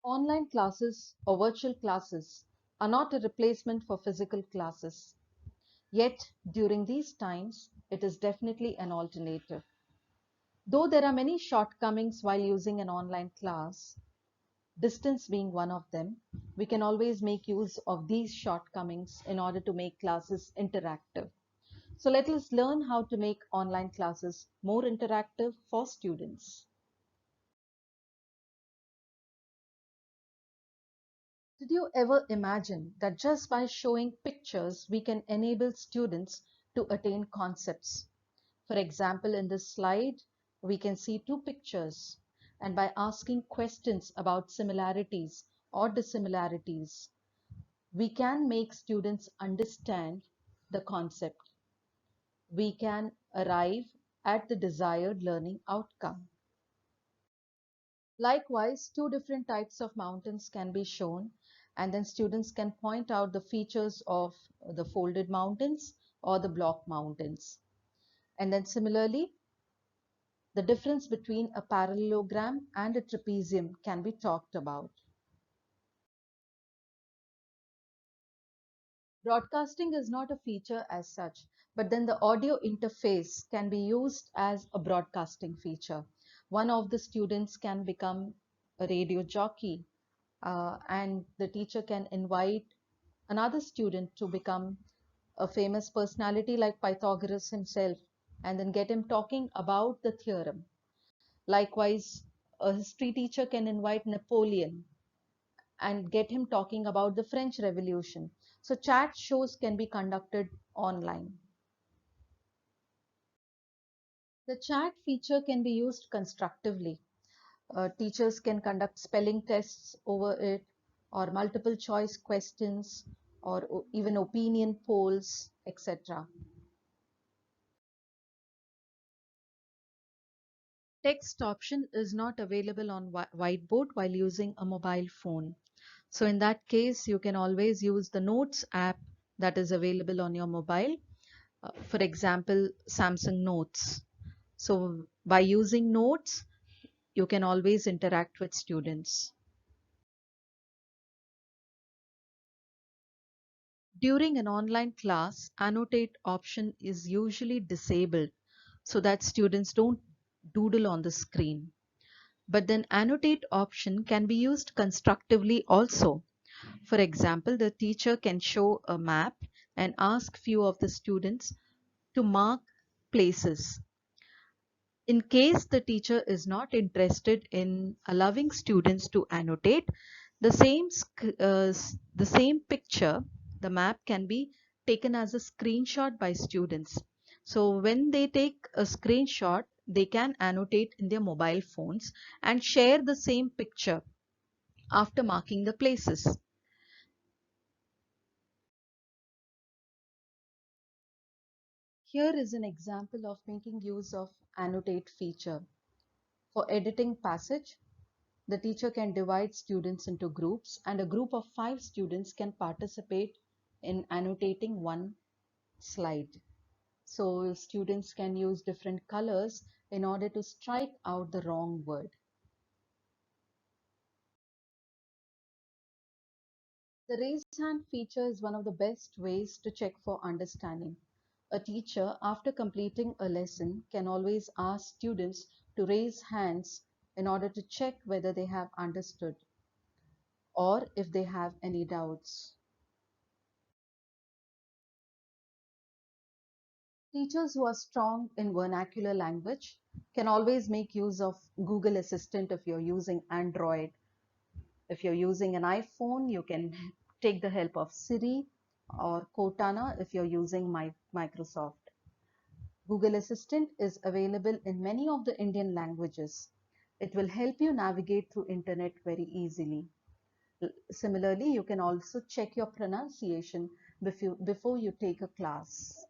Online classes or virtual classes are not a replacement for physical classes. Yet, during these times, it is definitely an alternative. Though there are many shortcomings while using an online class, distance being one of them, we can always make use of these shortcomings in order to make classes interactive. So let us learn how to make online classes more interactive for students. Did you ever imagine that just by showing pictures, we can enable students to attain concepts? For example, in this slide, we can see two pictures, and by asking questions about similarities or dissimilarities, we can make students understand the concept. We can arrive at the desired learning outcome. Likewise, two different types of mountains can be shown, and then students can point out the features of the folded mountains or the block mountains. And then similarly, the difference between a parallelogram and a trapezium can be talked about. Broadcasting is not a feature as such, but then the audio interface can be used as a broadcasting feature. One of the students can become a radio jockey, and the teacher can invite another student to become a famous personality like Pythagoras himself, and then get him talking about the theorem. Likewise, a history teacher can invite Napoleon and get him talking about the French Revolution. So chat shows can be conducted online. The chat feature can be used constructively. Teachers can conduct spelling tests over it, or multiple choice questions, or even opinion polls, etc. Text option is not available on whiteboard while using a mobile phone. So in that case, you can always use the Notes app that is available on your mobile. For example, Samsung Notes. So by using Notes, you can always interact with students. During an online class, annotate option is usually disabled so that students don't doodle on the screen. But then annotate option can be used constructively also. For example, the teacher can show a map and ask few of the students to mark places. In case the teacher is not interested in allowing students to annotate, the same picture, the map can be taken as a screenshot by students. So when they take a screenshot, they can annotate in their mobile phones and share the same picture after marking the places. Here is an example of making use of annotate feature. For editing passage, the teacher can divide students into groups, and a group of 5 students can participate in annotating one slide. So students can use different colors in order to strike out the wrong word. The raise hand feature is one of the best ways to check for understanding. A teacher, after completing a lesson, can always ask students to raise hands in order to check whether they have understood or if they have any doubts. Teachers who are strong in vernacular language can always make use of Google Assistant if you're using Android. If you're using an iPhone, you can take the help of Siri or Cortana if you're using Microsoft. Google Assistant is available in many of the Indian languages. It will help you navigate through internet very easily. Similarly, you can also check your pronunciation before you take a class.